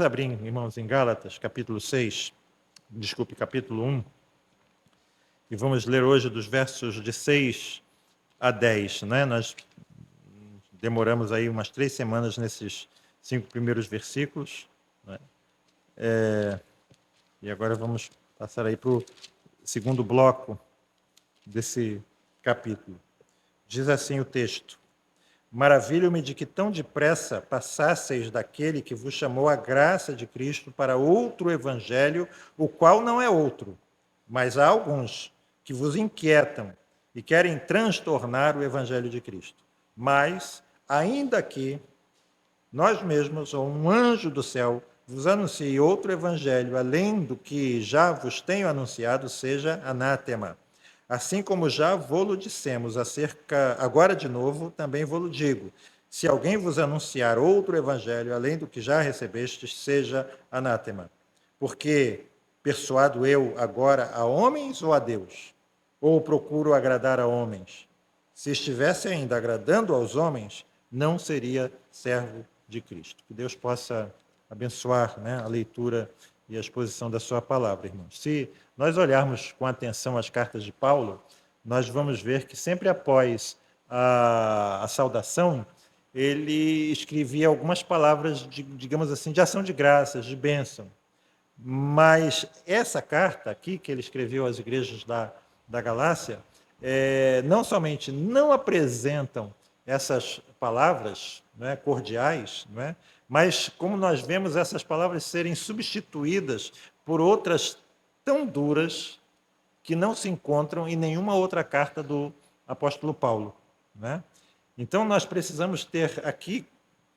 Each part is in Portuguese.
abrir, irmãos, em Gálatas, capítulo 1, e vamos ler hoje dos versos de 6 a 10. Né? Nós demoramos aí umas 3 semanas nesses 5 primeiros versículos. Né? E agora vamos passar aí para o segundo bloco desse capítulo. Diz assim o texto: Maravilho-me de que tão depressa passasseis daquele que vos chamou a graça de Cristo para outro evangelho, o qual não é outro, mas há alguns que vos inquietam e querem transtornar o evangelho de Cristo. Mas, ainda que nós mesmos, ou um anjo do céu, vos anuncie outro evangelho, além do que já vos tenho anunciado, seja anátema. Assim como já vô-lo dissemos acerca, agora de novo, também vô-lo digo. Se alguém vos anunciar outro evangelho, além do que já recebestes, seja anátema. Porque persuado eu agora a homens ou a Deus? Ou procuro agradar a homens? Se estivesse ainda agradando aos homens, não seria servo de Cristo. Que Deus possa abençoar, né, a leitura e a exposição da sua palavra, irmãos. Se nós olharmos com atenção as cartas de Paulo, nós vamos ver que sempre após a saudação, ele escrevia algumas palavras, digamos assim, de ação de graças, de bênção. Mas essa carta aqui, que ele escreveu às igrejas da Galácia, não somente não apresentam essas palavras, né, cordiais, né, mas como nós vemos essas palavras serem substituídas por outras tão duras que não se encontram em nenhuma outra carta do apóstolo Paulo. Né? Então, nós precisamos ter aqui,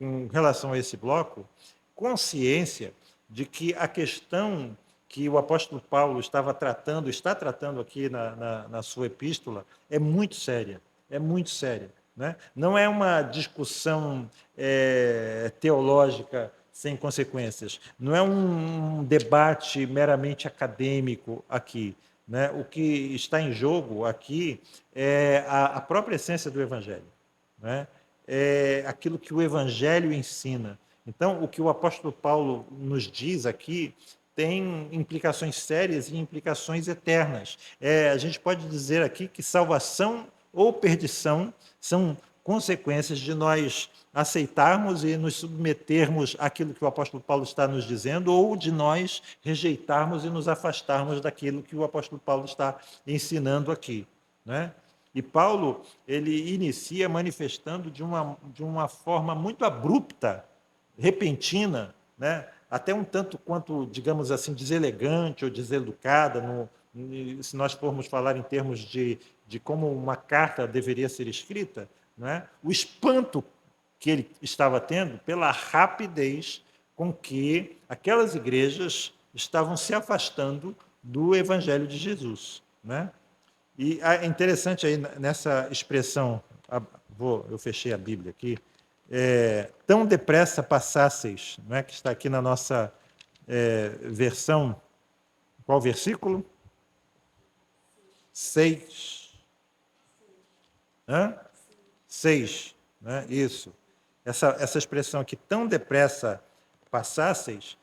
em relação a esse bloco, consciência de que a questão que o apóstolo Paulo está tratando aqui na sua epístola, é muito séria, Né? Não é uma discussão teológica sem consequências, não é um debate meramente acadêmico aqui. Né? O que está em jogo aqui é a própria essência do Evangelho. Né? É aquilo que o Evangelho ensina. Então, o que o apóstolo Paulo nos diz aqui tem implicações sérias e implicações eternas. A gente pode dizer aqui que salvação ou perdição são consequências de nós aceitarmos e nos submetermos àquilo que o apóstolo Paulo está nos dizendo, ou de nós rejeitarmos e nos afastarmos daquilo que o apóstolo Paulo está ensinando aqui. Né? E Paulo, ele inicia manifestando de uma forma muito abrupta, repentina, né? Até um tanto quanto, digamos assim, deselegante ou deseducada, se nós formos falar em termos de como uma carta deveria ser escrita, né? O espanto que ele estava tendo pela rapidez com que aquelas igrejas estavam se afastando do Evangelho de Jesus. Né? E é interessante aí nessa expressão, eu fechei a Bíblia aqui, tão depressa passasseis, não é, que está aqui na nossa versão, qual versículo? 6. 6, né? Isso. Essa expressão aqui, tão depressa passasseis,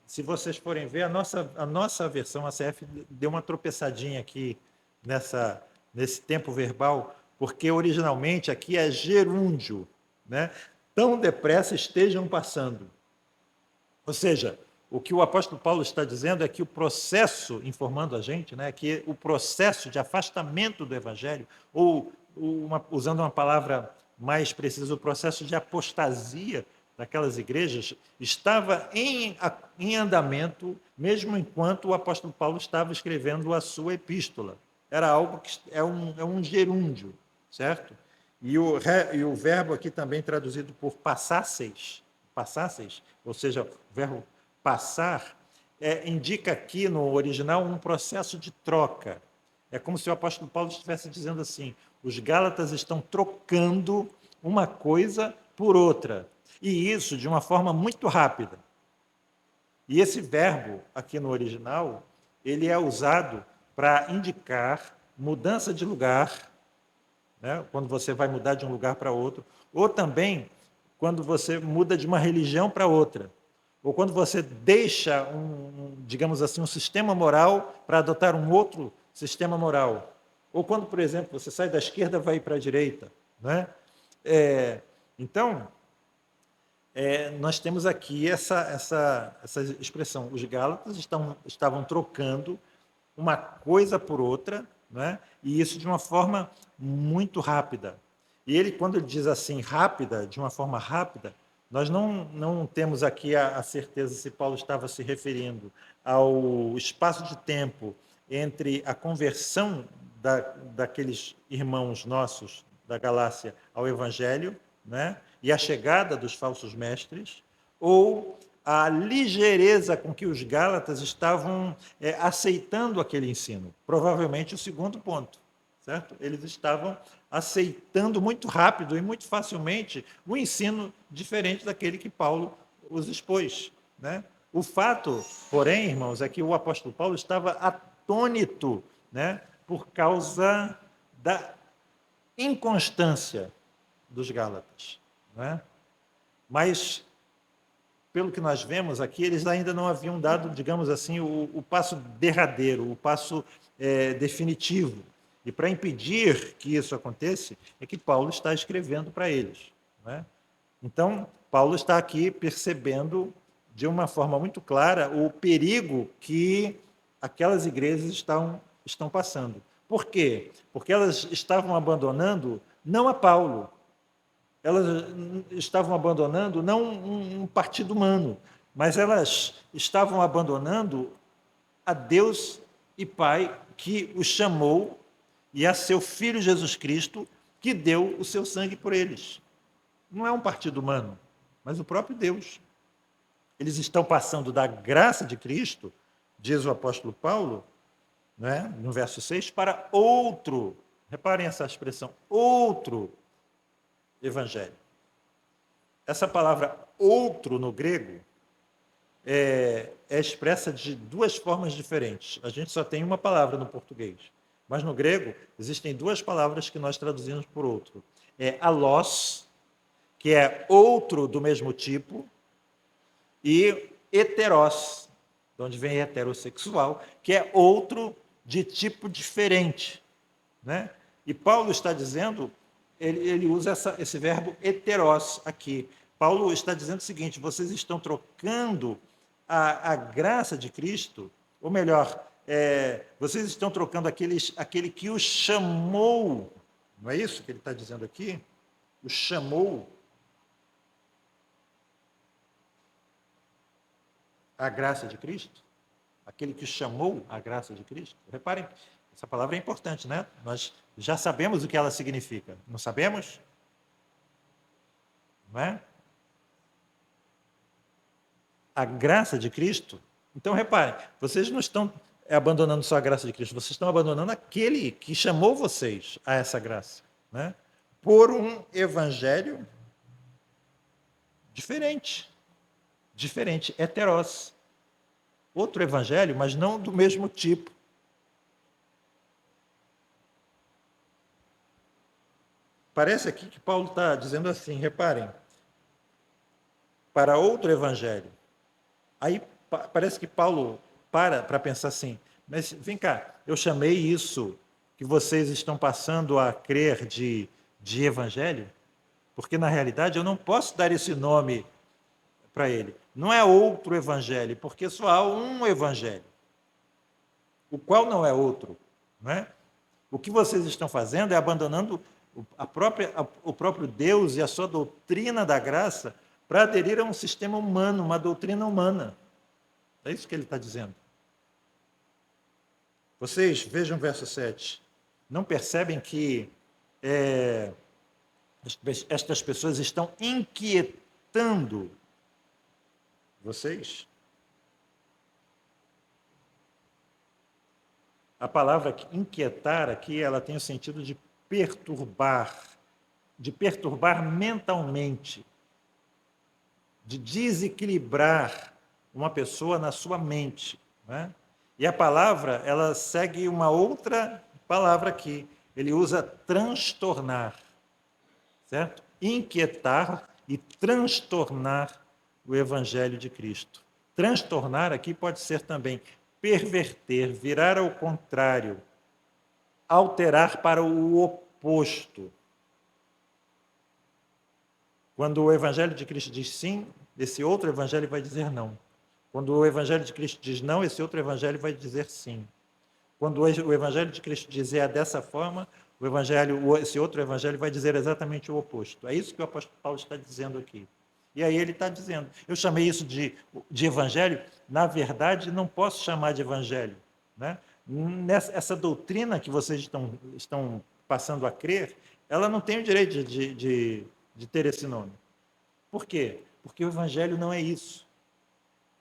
se vocês forem ver, a nossa versão, a CF, deu uma tropeçadinha aqui nesse tempo verbal, porque originalmente aqui é gerúndio, né? Tão depressa estejam passando. Ou seja, o que o apóstolo Paulo está dizendo é que o processo, informando a gente, né, que o processo de afastamento do evangelho, ou usando uma palavra mais precisa, o processo de apostasia daquelas igrejas, estava em andamento, mesmo enquanto o apóstolo Paulo estava escrevendo a sua epístola. Era algo que é um gerúndio, certo? E o verbo aqui também traduzido por passasseis, ou seja, o verbo passar, indica aqui no original um processo de troca. É como se o apóstolo Paulo estivesse dizendo assim, os gálatas estão trocando uma coisa por outra, e isso de uma forma muito rápida. E esse verbo aqui no original, ele é usado para indicar mudança de lugar, né? Quando você vai mudar de um lugar para outro, ou também quando você muda de uma religião para outra, ou quando você deixa digamos assim, um sistema moral para adotar um outro sistema moral, ou quando, por exemplo, você sai da esquerda e vai para a direita, não é? Então, nós temos aqui essa expressão. Os Gálatas estavam trocando uma coisa por outra, não é? E isso de uma forma muito rápida. E ele, quando ele diz assim, rápida, de uma forma rápida, nós não temos aqui a certeza se Paulo estava se referindo ao espaço de tempo entre a conversão daqueles irmãos nossos da Galácia ao Evangelho, né, e a chegada dos falsos mestres, ou a ligeireza com que os Gálatas estavam aceitando aquele ensino. Provavelmente o segundo ponto, certo? Eles estavam aceitando muito rápido e muito facilmente o ensino diferente daquele que Paulo os expôs, né? O fato, porém, irmãos, é que o apóstolo Paulo estava atônito, né, por causa da inconstância dos Gálatas, né? Mas, pelo que nós vemos aqui, eles ainda não haviam dado, digamos assim, o passo derradeiro, o passo definitivo. E para impedir que isso aconteça, é que Paulo está escrevendo para eles, né? Então, Paulo está aqui percebendo de uma forma muito clara o perigo que aquelas igrejas estão passando. Por quê? Porque elas estavam abandonando não a Paulo, elas estavam abandonando não um partido humano, mas elas estavam abandonando a Deus e Pai que os chamou e a seu Filho Jesus Cristo que deu o seu sangue por eles. Não é um partido humano, mas o próprio Deus. Eles estão passando da graça de Cristo, diz o apóstolo Paulo, né, no verso 6, para outro, reparem essa expressão, outro evangelho. Essa palavra outro no grego é expressa de duas formas diferentes. A gente só tem uma palavra no português, mas no grego existem duas palavras que nós traduzimos por outro. É alós, que é outro do mesmo tipo, e heteros, de onde vem heterossexual, que é outro de tipo diferente, né? E Paulo está dizendo, ele usa esse verbo heteros aqui. Paulo está dizendo o seguinte: vocês estão trocando a graça de Cristo, ou melhor, vocês estão trocando aquele que os chamou, não é isso que ele está dizendo aqui? O chamou a graça de Cristo, aquele que chamou a graça de Cristo. Reparem, essa palavra é importante, né? Nós já sabemos o que ela significa, não sabemos? Não é? A graça de Cristo. Então, reparem, vocês não estão abandonando só a graça de Cristo, vocês estão abandonando aquele que chamou vocês a essa graça, né? Por um evangelho diferente, heteros. Outro evangelho, mas não do mesmo tipo. Parece aqui que Paulo está dizendo assim, reparem, para outro evangelho. Aí parece que Paulo para pensar assim, mas vem cá, eu chamei isso que vocês estão passando a crer de evangelho, porque na realidade eu não posso dar esse nome para ele. Não é outro evangelho, porque só há um evangelho, o qual não é outro, não é? O que vocês estão fazendo é abandonando o próprio Deus e a sua doutrina da graça para aderir a um sistema humano, uma doutrina humana. É isso que ele está dizendo. Vocês vejam o verso 7. Não percebem que estas pessoas estão inquietando vocês? A palavra inquietar aqui, ela tem o sentido de perturbar mentalmente, de desequilibrar uma pessoa na sua mente, né? E a palavra, ela segue uma outra palavra aqui. Ele usa transtornar, certo? Inquietar e transtornar o evangelho de Cristo. Transtornar aqui pode ser também perverter, virar ao contrário, alterar para o oposto. Quando o evangelho de Cristo diz sim, esse outro evangelho vai dizer não. Quando o evangelho de Cristo diz não, esse outro evangelho vai dizer sim. Quando o evangelho de Cristo dizer dessa forma, esse outro evangelho vai dizer exatamente o oposto. É isso que o apóstolo Paulo está dizendo aqui. E aí ele está dizendo, eu chamei isso de evangelho, na verdade não posso chamar de evangelho. Né? Essa doutrina que vocês estão passando a crer, ela não tem o direito de ter esse nome. Por quê? Porque o evangelho não é isso.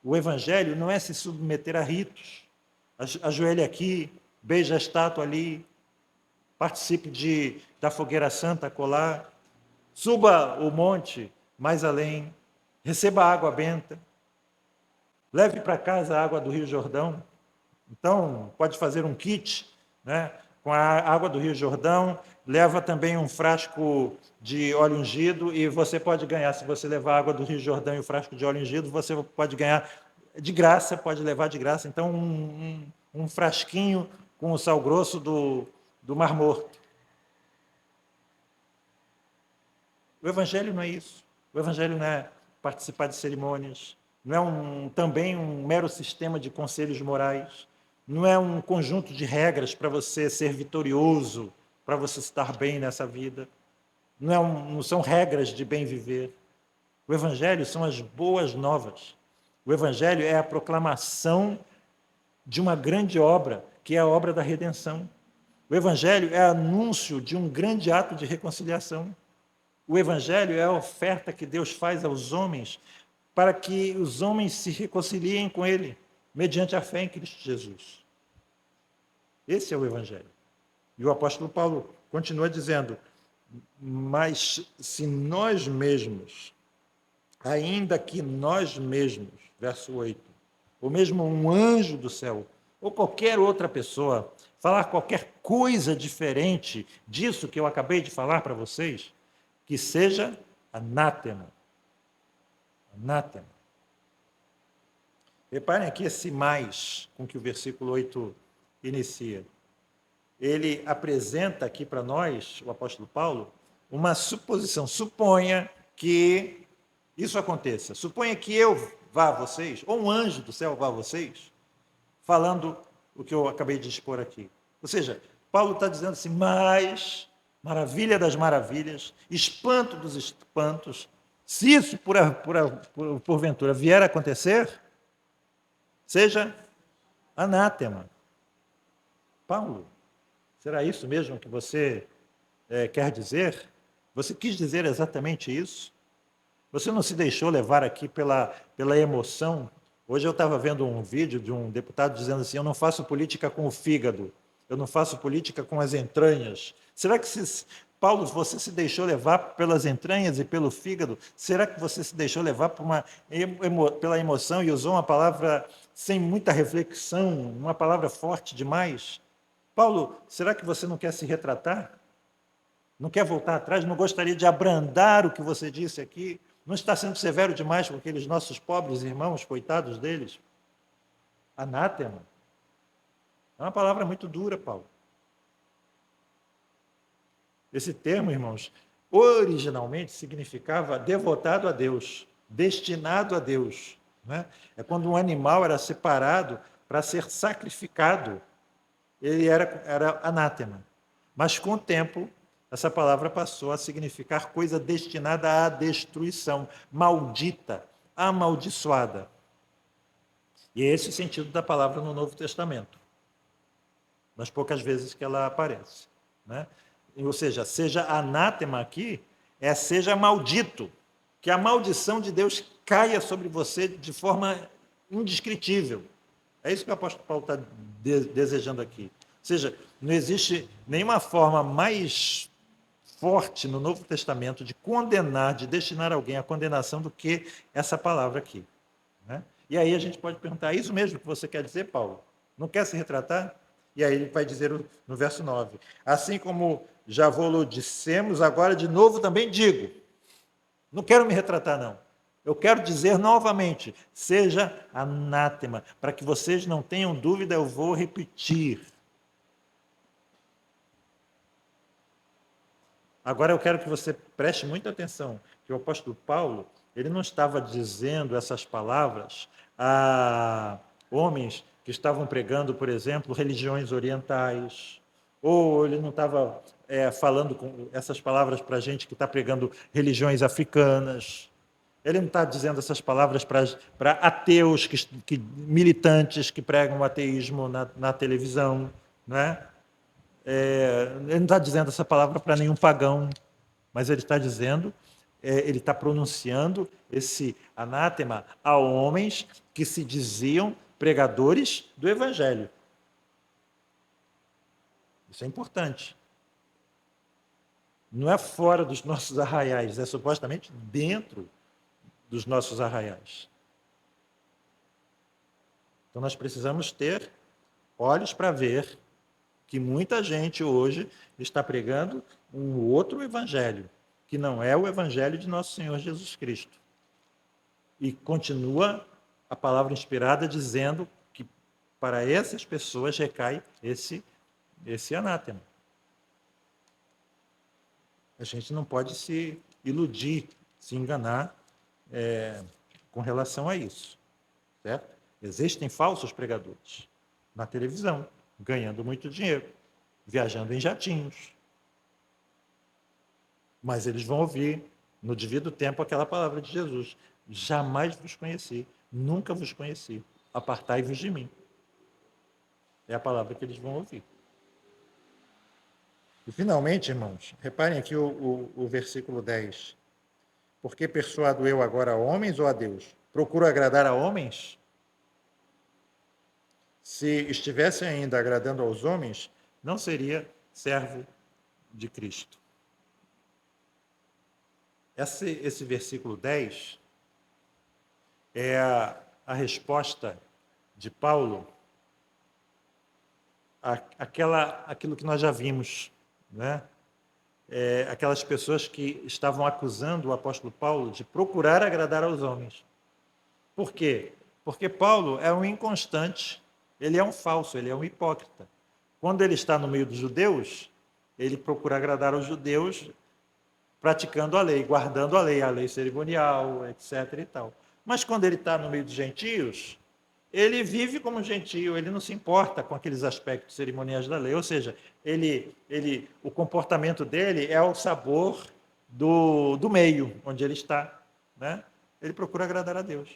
O evangelho não é se submeter a ritos. Ajoelhe aqui, beije a estátua ali, participe da fogueira santa colar, suba o monte mais além, receba a água benta, leve para casa a água do Rio Jordão. Então, pode fazer um kit, né, com a água do Rio Jordão, leva também um frasco de óleo ungido e você pode ganhar, se você levar a água do Rio Jordão e o frasco de óleo ungido, você pode ganhar de graça, pode levar de graça, então, um frasquinho com o sal grosso do Mar Morto. O Evangelho não é isso. O Evangelho não é participar de cerimônias, não é também um mero sistema de conselhos morais, não é um conjunto de regras para você ser vitorioso, para você estar bem nessa vida, não são regras de bem viver. O Evangelho são as boas novas. O Evangelho é a proclamação de uma grande obra, que é a obra da redenção. O Evangelho é anúncio de um grande ato de reconciliação. O Evangelho é a oferta que Deus faz aos homens para que os homens se reconciliem com Ele, mediante a fé em Cristo Jesus. Esse é o Evangelho. E o apóstolo Paulo continua dizendo, mas se nós mesmos, ainda que nós mesmos, verso 8, ou mesmo um anjo do céu, ou qualquer outra pessoa, falar qualquer coisa diferente disso que eu acabei de falar para vocês, que seja anátema. Anátema. Reparem aqui esse mais com que o versículo 8 inicia. Ele apresenta aqui para nós, o apóstolo Paulo, uma suposição. Suponha que isso aconteça. Suponha que eu vá a vocês, ou um anjo do céu vá a vocês, falando o que eu acabei de expor aqui. Ou seja, Paulo está dizendo assim, mas, maravilha das maravilhas, espanto dos espantos, se isso porventura vier a acontecer, seja anátema. Paulo, será isso mesmo que você quer dizer? Você quis dizer exatamente isso? Você não se deixou levar aqui pela emoção? Hoje eu estava vendo um vídeo de um deputado dizendo assim, eu não faço política com o fígado, eu não faço política com as entranhas. Será que, Paulo, você se deixou levar pelas entranhas e pelo fígado? Será que você se deixou levar pela emoção e usou uma palavra sem muita reflexão, uma palavra forte demais? Paulo, será que você não quer se retratar? Não quer voltar atrás? Não gostaria de abrandar o que você disse aqui? Não está sendo severo demais com aqueles nossos pobres irmãos, coitados deles? Anátema. É uma palavra muito dura, Paulo. Esse termo, irmãos, originalmente significava devotado a Deus, destinado a Deus. Né? É quando um animal era separado para ser sacrificado. Ele era anátema. Mas, com o tempo, essa palavra passou a significar coisa destinada à destruição, maldita, amaldiçoada. E é esse o sentido da palavra no Novo Testamento, nas poucas vezes que ela aparece. Né? Ou seja anátema aqui, seja maldito, que a maldição de Deus caia sobre você de forma indescritível. É isso que o apóstolo Paulo está desejando aqui. Ou seja, não existe nenhuma forma mais forte no Novo Testamento de condenar, de destinar alguém à condenação do que essa palavra aqui. Né? E aí a gente pode perguntar, é isso mesmo que você quer dizer, Paulo? Não quer se retratar? E aí ele vai dizer no verso 9, assim como já vou-lo dissemos, agora de novo também digo. Não quero me retratar, não. Eu quero dizer novamente, seja anátema. Para que vocês não tenham dúvida, eu vou repetir. Agora eu quero que você preste muita atenção, que o apóstolo Paulo, ele não estava dizendo essas palavras a homens que estavam pregando, por exemplo, religiões orientais, ou ele não estava falando com essas palavras para gente que está pregando religiões africanas. Ele não está dizendo essas palavras para ateus, militantes que pregam o ateísmo na televisão, não é? Ele não está dizendo essa palavra para nenhum pagão, mas ele está dizendo, ele está pronunciando esse anátema a homens que se diziam pregadores do Evangelho. Isso é importante. Não é fora dos nossos arraiais, é supostamente dentro dos nossos arraiais. Então nós precisamos ter olhos para ver que muita gente hoje está pregando um outro evangelho, que não é o evangelho de nosso Senhor Jesus Cristo. E continua a palavra inspirada dizendo que para essas pessoas recai esse anátema. A gente não pode se iludir, se enganar com relação a isso, certo? Existem falsos pregadores na televisão, ganhando muito dinheiro, viajando em jatinhos. Mas eles vão ouvir, no devido tempo, aquela palavra de Jesus. Jamais vos conheci, nunca vos conheci. Apartai-vos de mim. É a palavra que eles vão ouvir. E, finalmente, irmãos, reparem aqui o versículo 10. Porque persuado eu agora a homens ou a Deus? Procuro agradar a homens? Se estivesse ainda agradando aos homens, não seria servo de Cristo. Esse versículo 10 é a resposta de Paulo àquilo que nós já vimos, né? Aquelas pessoas que estavam acusando o apóstolo Paulo de procurar agradar aos homens. Por quê? Porque Paulo é um inconstante, ele é um falso, ele é um hipócrita. Quando ele está no meio dos judeus, ele procura agradar aos judeus praticando a lei, guardando a lei cerimonial, etc. e tal. Mas quando ele está no meio dos gentios, ele vive como gentio, ele não se importa com aqueles aspectos cerimoniais da lei. Ou seja, o comportamento dele é o sabor do meio onde ele está, né? Ele procura agradar a Deus.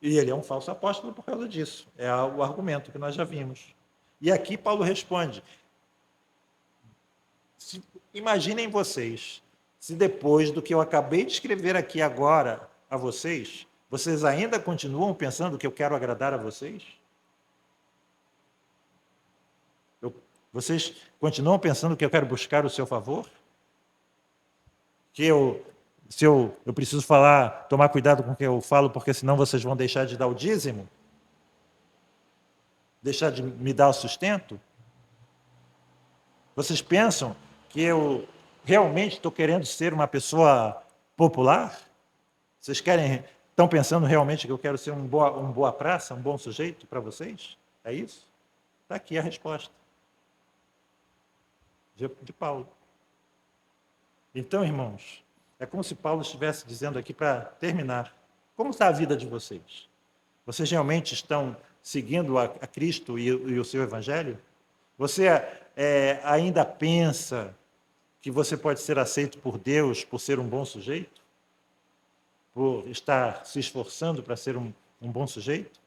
E ele é um falso apóstolo por causa disso. É o argumento que nós já vimos. E aqui Paulo responde: imaginem vocês, se depois do que eu acabei de escrever aqui agora a vocês, vocês ainda continuam pensando que eu quero agradar a vocês? Vocês continuam pensando que eu quero buscar o seu favor? Que eu preciso falar, tomar cuidado com o que eu falo, porque senão vocês vão deixar de dar o dízimo? Deixar de me dar o sustento? Vocês pensam que eu realmente estou querendo ser uma pessoa popular? Vocês estão pensando realmente que eu quero ser um boa praça, um bom sujeito para vocês? É isso? Está aqui a resposta de Paulo. Então, irmãos, é como se Paulo estivesse dizendo aqui para terminar: como está a vida de vocês? Vocês realmente estão seguindo a Cristo e o seu Evangelho? Você ainda pensa que você pode ser aceito por Deus por ser um bom sujeito? Por estar se esforçando para ser um bom sujeito?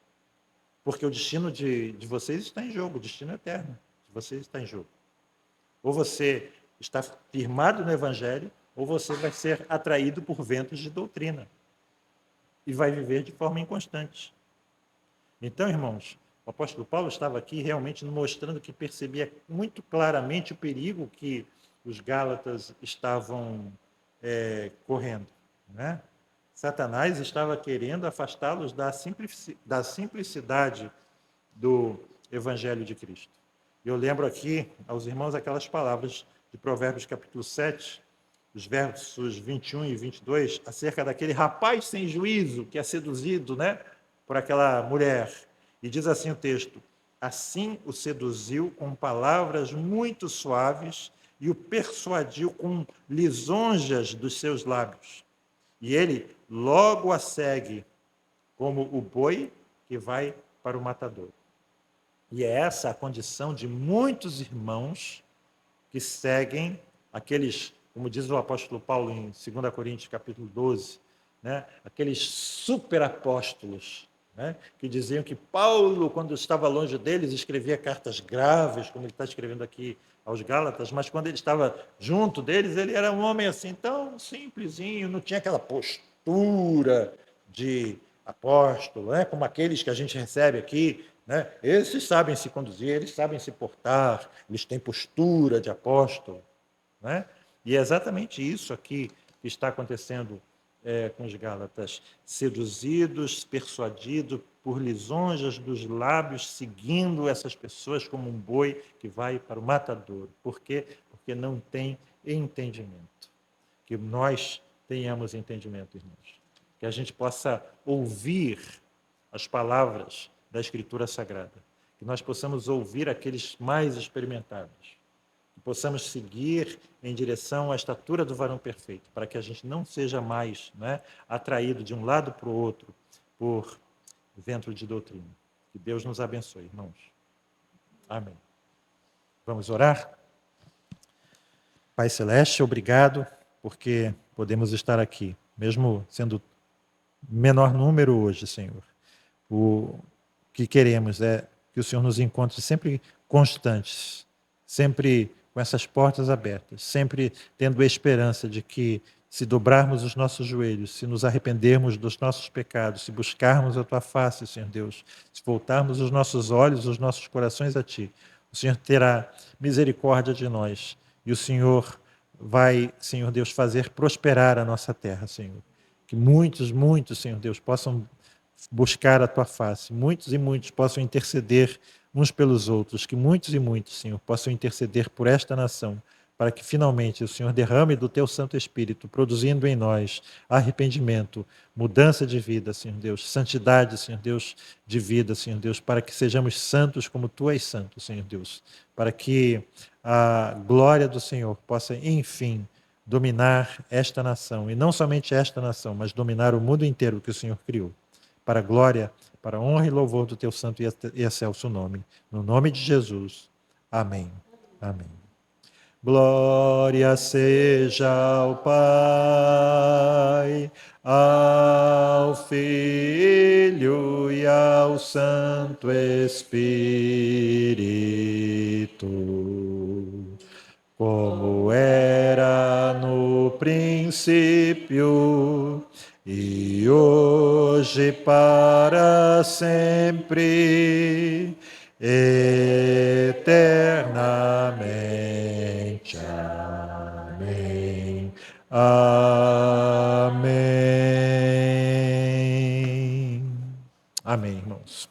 Porque o destino de vocês está em jogo, o destino eterno de vocês está em jogo. Ou você está firmado no Evangelho, ou você vai ser atraído por ventos de doutrina e vai viver de forma inconstante. Então, irmãos, o apóstolo Paulo estava aqui realmente mostrando que percebia muito claramente o perigo que os Gálatas estavam correndo, né? Satanás estava querendo afastá-los da simplicidade do Evangelho de Cristo. Eu lembro aqui aos irmãos aquelas palavras de Provérbios capítulo 7, os versos 21 e 22, acerca daquele rapaz sem juízo que é seduzido, né, por aquela mulher. E diz assim o texto: assim o seduziu com palavras muito suaves e o persuadiu com lisonjas dos seus lábios. E ele logo a segue, como o boi que vai para o matador. E é essa a condição de muitos irmãos que seguem aqueles, como diz o apóstolo Paulo em 2 Coríntios capítulo 12, né? Aqueles superapóstolos, né? Que diziam que Paulo, quando estava longe deles, escrevia cartas graves, como ele está escrevendo aqui aos Gálatas, mas quando ele estava junto deles, ele era um homem assim tão simplesinho, não tinha aquela postura de apóstolo, né? Como aqueles que a gente recebe aqui, né? Esses sabem se conduzir, eles sabem se portar, eles têm postura de apóstolo. Né? E é exatamente isso aqui que está acontecendo com os Gálatas, seduzidos, persuadidos por lisonjas dos lábios, seguindo essas pessoas como um boi que vai para o matadouro. Por quê? Porque não tem entendimento. Que nós tenhamos entendimento, irmãos. Que a gente possa ouvir as palavras da Escritura Sagrada. Que nós possamos ouvir aqueles mais experimentados. Que possamos seguir em direção à estatura do varão perfeito, para que a gente não seja mais, né, atraído de um lado para o outro por vento de doutrina. Que Deus nos abençoe, irmãos. Amém. Vamos orar? Pai Celeste, obrigado, porque podemos estar aqui, mesmo sendo menor número hoje, Senhor. O que queremos é que o Senhor nos encontre sempre constantes, sempre com essas portas abertas, sempre tendo a esperança de que, se dobrarmos os nossos joelhos, se nos arrependermos dos nossos pecados, se buscarmos a Tua face, Senhor Deus, se voltarmos os nossos olhos, os nossos corações a Ti, o Senhor terá misericórdia de nós e o Senhor vai, Senhor Deus, fazer prosperar a nossa terra, Senhor. Que muitos, Senhor Deus, possam buscar a Tua face, muitos e muitos possam interceder uns pelos outros, que muitos e muitos, Senhor, possam interceder por esta nação, para que finalmente o Senhor derrame do Teu Santo Espírito, produzindo em nós arrependimento, mudança de vida, Senhor Deus, santidade, Senhor Deus, de vida, Senhor Deus, para que sejamos santos como Tu és santo, Senhor Deus, para que a glória do Senhor possa, enfim, dominar esta nação, e não somente esta nação, mas dominar o mundo inteiro que o Senhor criou, para a glória, para a honra e louvor do Teu santo e excelso nome. No nome de Jesus. Amém. Amém. Glória seja ao Pai, ao Filho e ao Santo Espírito, como era no princípio, e hoje para sempre, eternamente. Amém. Amém. Amém, irmãos.